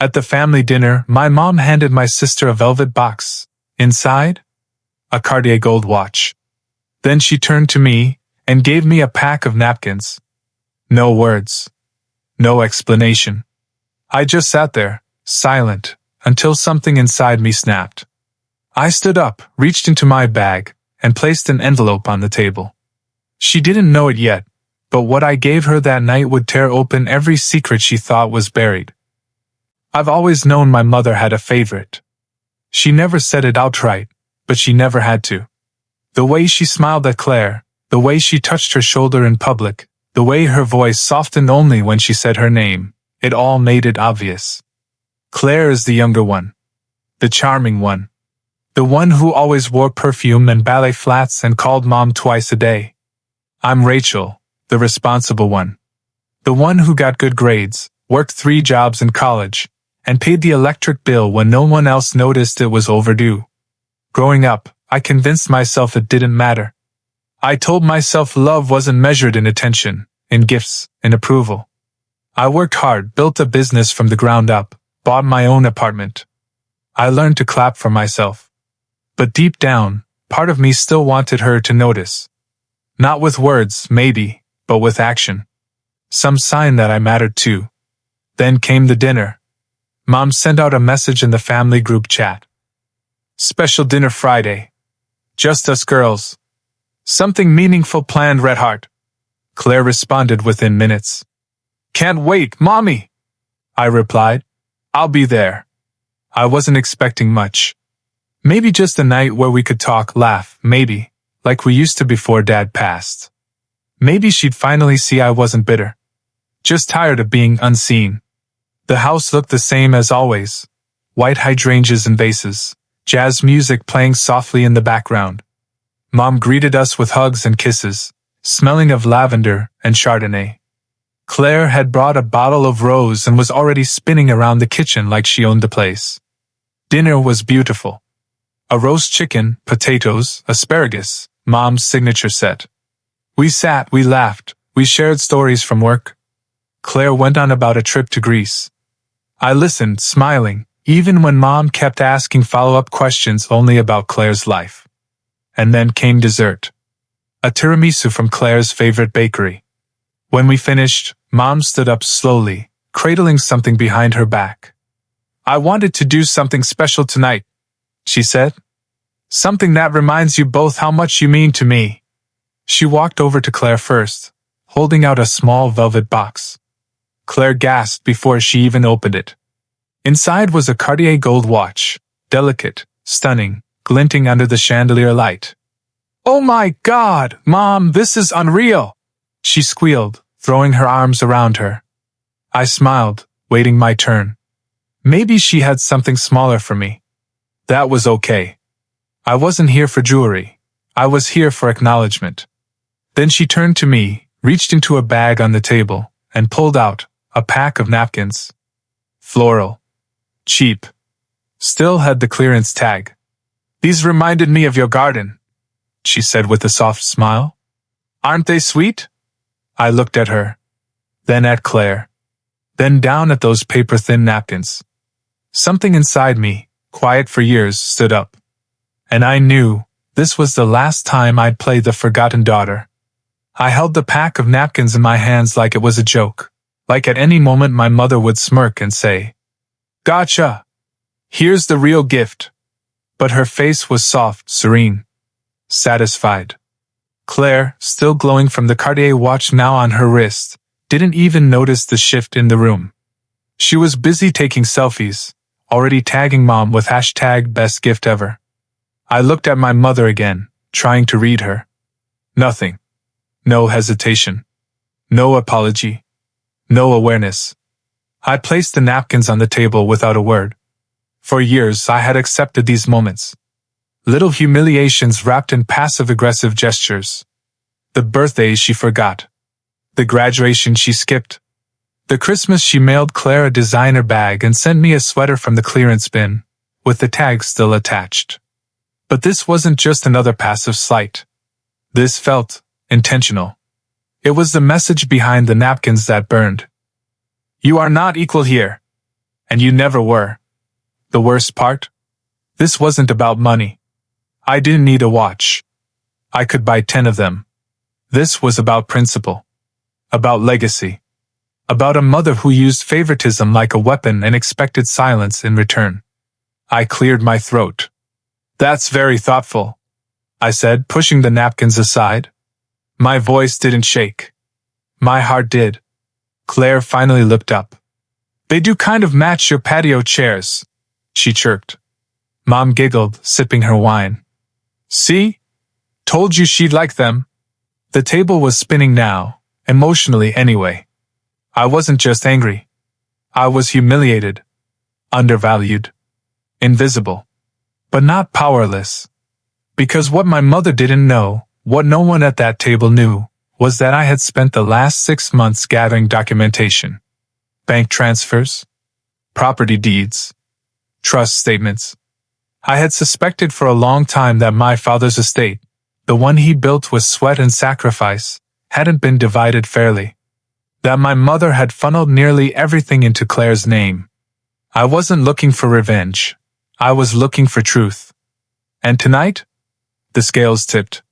At the family dinner, my mom handed my sister a velvet box. Inside? A Cartier gold watch. Then she turned to me and gave me a pack of napkins. No words. No explanation. I just sat there, silent, until something inside me snapped. I stood up, reached into my bag, and placed an envelope on the table. She didn't know it yet, but what I gave her that night would tear open every secret she thought was buried. I've always known my mother had a favorite. She never said it outright, but she never had to. The way she smiled at Claire, the way she touched her shoulder in public, the way her voice softened only when she said her name, it all made it obvious. Claire is the younger one. The charming one. The one who always wore perfume and ballet flats and called Mom twice a day. I'm Rachel, the responsible one. The one who got good grades, worked 3 jobs in college, and paid the electric bill when no one else noticed it was overdue. Growing up, I convinced myself it didn't matter. I told myself love wasn't measured in attention, in gifts, in approval. I worked hard, built a business from the ground up, bought my own apartment. I learned to clap for myself. But deep down, part of me still wanted her to notice. Not with words, maybe, but with action. Some sign that I mattered too. Then came the dinner. Mom sent out a message in the family group chat. Special dinner Friday. Just us girls. Something meaningful planned, Red Heart. Claire responded within minutes. Can't wait, Mommy! I replied. I'll be there. I wasn't expecting much. Maybe just a night where we could talk, laugh, maybe, like we used to before Dad passed. Maybe she'd finally see I wasn't bitter. Just tired of being unseen. The house looked the same as always. White hydrangeas and vases, jazz music playing softly in the background. Mom greeted us with hugs and kisses, smelling of lavender and Chardonnay. Claire had brought a bottle of rose and was already spinning around the kitchen like she owned the place. Dinner was beautiful. A roast chicken, potatoes, asparagus, Mom's signature set. We sat, we laughed, we shared stories from work. Claire went on about a trip to Greece. I listened, smiling, even when Mom kept asking follow-up questions only about Claire's life. And then came dessert. A tiramisu from Claire's favorite bakery. When we finished, Mom stood up slowly, cradling something behind her back. I wanted to do something special tonight, she said. Something that reminds you both how much you mean to me. She walked over to Claire first, holding out a small velvet box. Claire gasped before she even opened it. Inside was a Cartier gold watch, delicate, stunning, glinting under the chandelier light. Oh my God, Mom, this is unreal! She squealed, throwing her arms around her. I smiled, waiting my turn. Maybe she had something smaller for me. That was okay. I wasn't here for jewelry. I was here for acknowledgement. Then she turned to me, reached into a bag on the table, and pulled out a pack of napkins. Floral. Cheap. Still had the clearance tag. These reminded me of your garden, she said with a soft smile. Aren't they sweet? I looked at her. Then at Claire. Then down at those paper-thin napkins. Something inside me, quiet for years, stood up. And I knew this was the last time I'd play the forgotten daughter. I held the pack of napkins in my hands like it was a joke, like at any moment my mother would smirk and say, Gotcha! Here's the real gift. But her face was soft, serene, satisfied. Claire, still glowing from the Cartier watch now on her wrist, didn't even notice the shift in the room. She was busy taking selfies, already tagging Mom with #BestGiftEver. I looked at my mother again, trying to read her. Nothing. No hesitation. No apology. No awareness. I placed the napkins on the table without a word. For years I had accepted these moments. Little humiliations wrapped in passive-aggressive gestures. The birthdays she forgot. The graduation she skipped. The Christmas she mailed Claire a designer bag and sent me a sweater from the clearance bin, with the tag still attached. But this wasn't just another passive slight. This felt intentional. It was the message behind the napkins that burned. You are not equal here. And you never were. The worst part? This wasn't about money. I didn't need a watch. I could buy 10 of them. This was about principle. About legacy. About a mother who used favoritism like a weapon and expected silence in return. I cleared my throat. That's very thoughtful, I said, pushing the napkins aside. My voice didn't shake. My heart did. Claire finally looked up. They do kind of match your patio chairs, she chirped. Mom giggled, sipping her wine. See? Told you she'd like them. The table was spinning now, emotionally anyway. I wasn't just angry. I was humiliated, undervalued, invisible, but not powerless. Because what my mother didn't know, what no one at that table knew, was that I had spent the last 6 months gathering documentation. Bank transfers, property deeds, trust statements. I had suspected for a long time that my father's estate, the one he built with sweat and sacrifice, hadn't been divided fairly. That my mother had funneled nearly everything into Claire's name. I wasn't looking for revenge. I was looking for truth. And tonight, the scales tipped.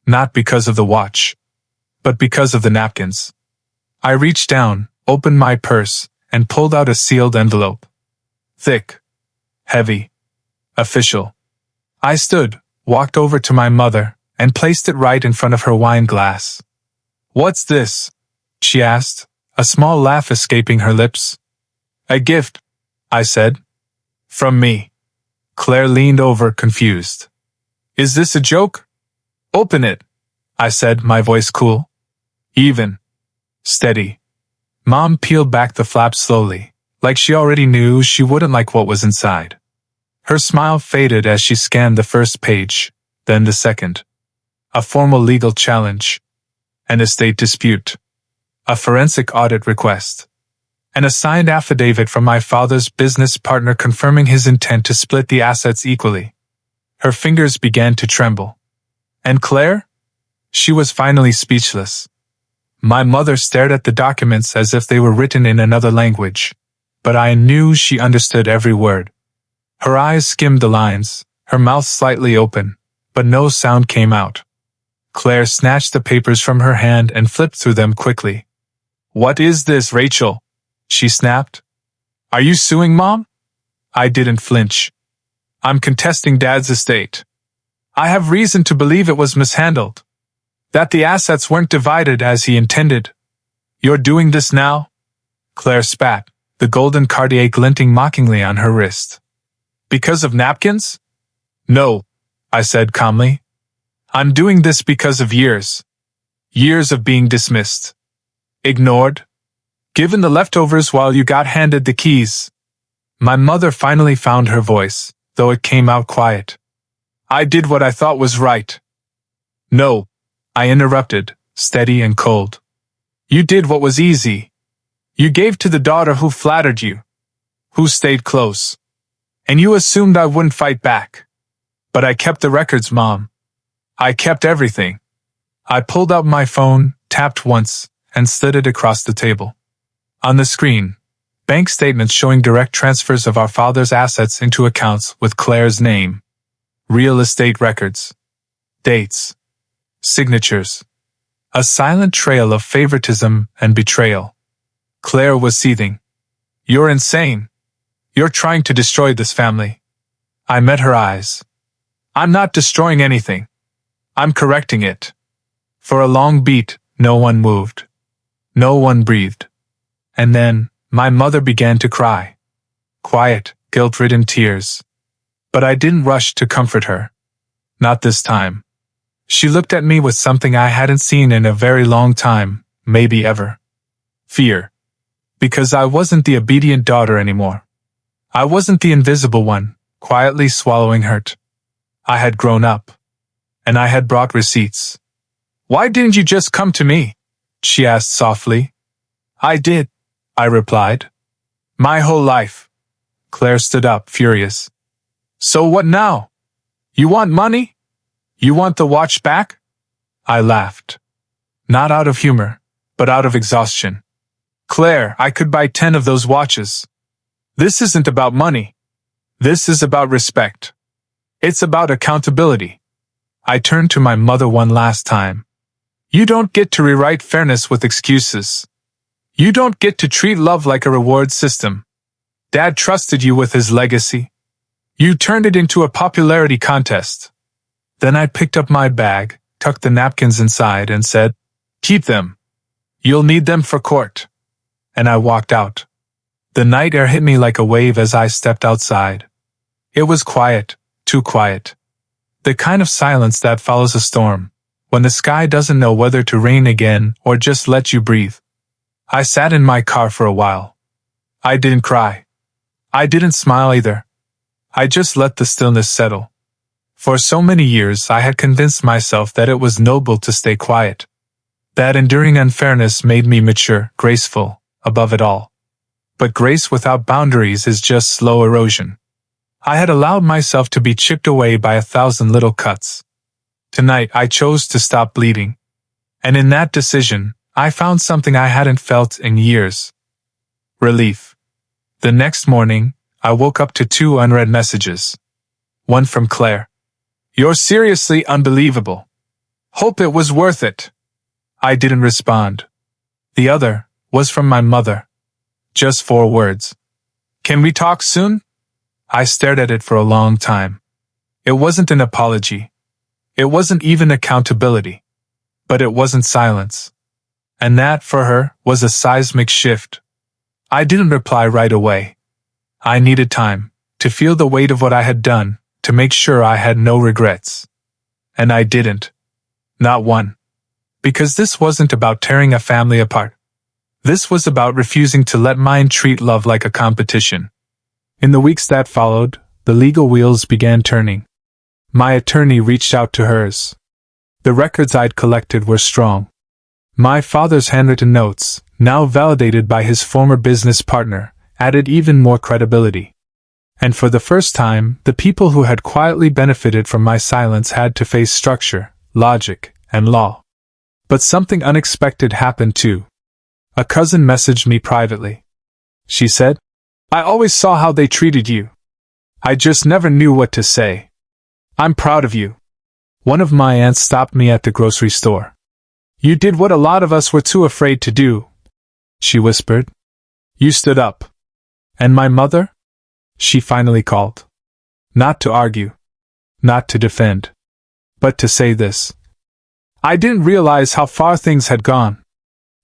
Not because of the watch, but because of the napkins. I reached down, opened my purse, and pulled out a sealed envelope. Thick, heavy, official. I stood, walked over to my mother, and placed it right in front of her wine glass. "What's this?" she asked, a small laugh escaping her lips. "A gift," I said. "From me." Claire leaned over, confused. "Is this a joke?" "Open it," I said, my voice cool. Even. Steady. Mom peeled back the flap slowly, like she already knew she wouldn't like what was inside. Her smile faded as she scanned the first page, then the second. A formal legal challenge. An estate dispute. A forensic audit request. And a signed affidavit from my father's business partner confirming his intent to split the assets equally. Her fingers began to tremble. And Claire? She was finally speechless. My mother stared at the documents as if they were written in another language, but I knew she understood every word. Her eyes skimmed the lines, her mouth slightly open, but no sound came out. Claire snatched the papers from her hand and flipped through them quickly. "What is this, Rachel?" she snapped. "Are you suing Mom?" I didn't flinch. "I'm contesting Dad's estate. I have reason to believe it was mishandled. That the assets weren't divided as he intended. You're doing this now?" Claire spat, the golden Cartier glinting mockingly on her wrist. "Because of napkins?" "No," I said calmly. "I'm doing this because of years. Years of being dismissed. Ignored. Given the leftovers while you got handed the keys." My mother finally found her voice, though it came out quiet. "I did what I thought was right." "No," I interrupted, steady and cold. "You did what was easy. You gave to the daughter who flattered you, who stayed close. And you assumed I wouldn't fight back. But I kept the records, Mom. I kept everything." I pulled out my phone, tapped once, and slid it across the table. On the screen, bank statements showing direct transfers of our father's assets into accounts with Claire's name. Real estate records. Dates. Signatures. A silent trail of favoritism and betrayal. Claire was seething. "You're insane. You're trying to destroy this family." I met her eyes. "I'm not destroying anything. I'm correcting it." For a long beat, no one moved. No one breathed. And then, my mother began to cry. Quiet, guilt-ridden tears. But I didn't rush to comfort her. Not this time. She looked at me with something I hadn't seen in a very long time, maybe ever. Fear. Because I wasn't the obedient daughter anymore. I wasn't the invisible one, quietly swallowing hurt. I had grown up. And I had brought receipts. "Why didn't you just come to me?" she asked softly. "I did," I replied. "My whole life." Claire stood up, furious. "So what now? You want money? You want the watch back?" I laughed. Not out of humor, but out of exhaustion. "Claire, I could buy 10 of those watches." This isn't about money. This is about respect. It's about accountability. I turned to my mother one last time. You don't get to rewrite fairness with excuses. You don't get to treat love like a reward system. Dad trusted you with his legacy. You turned it into a popularity contest. Then I picked up my bag, tucked the napkins inside, and said, "Keep them. You'll need them for court." And I walked out. The night air hit me like a wave as I stepped outside. It was quiet, too quiet. The kind of silence that follows a storm, when the sky doesn't know whether to rain again or just let you breathe. I sat in my car for a while. I didn't cry. I didn't smile either. I just let the stillness settle. For so many years I had convinced myself that it was noble to stay quiet. That enduring unfairness made me mature, graceful, above it all. But grace without boundaries is just slow erosion. I had allowed myself to be chipped away by 1,000 little cuts. Tonight I chose to stop bleeding. And in that decision, I found something I hadn't felt in years. Relief. The next morning, I woke up to 2 unread messages. One from Claire. "You're seriously unbelievable. Hope it was worth it." I didn't respond. The other was from my mother. Just 4 words. "Can we talk soon?" I stared at it for a long time. It wasn't an apology. It wasn't even accountability. But it wasn't silence. And that, for her, was a seismic shift. I didn't reply right away. I needed time to feel the weight of what I had done, to make sure I had no regrets. And I didn't. Not one. Because this wasn't about tearing a family apart. This was about refusing to let mine treat love like a competition. In the weeks that followed, the legal wheels began turning. My attorney reached out to hers. The records I'd collected were strong. My father's handwritten notes, now validated by his former business partner, added even more credibility. And for the first time, the people who had quietly benefited from my silence had to face structure, logic, and law. But something unexpected happened too. A cousin messaged me privately. She said, "I always saw how they treated you. I just never knew what to say. I'm proud of you." One of my aunts stopped me at the grocery store. "You did what a lot of us were too afraid to do," she whispered. "You stood up." And my mother? She finally called. Not to argue. Not to defend. But to say this. "I didn't realize how far things had gone.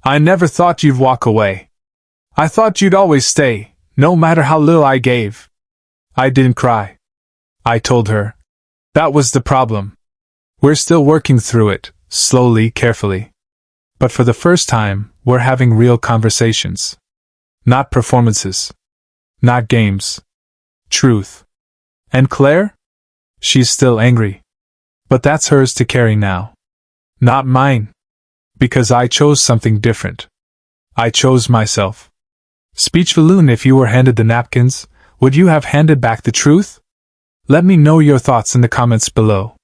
I never thought you'd walk away. I thought you'd always stay, no matter how little I gave." I didn't cry. I told her. That was the problem. We're still working through it, slowly, carefully. But for the first time, we're having real conversations. Not performances. Not games. Truth. And Claire? She's still angry. But that's hers to carry now. Not mine. Because I chose something different. I chose myself. Speech Balloon, if you were handed the napkins, would you have handed back the truth? Let me know your thoughts in the comments below.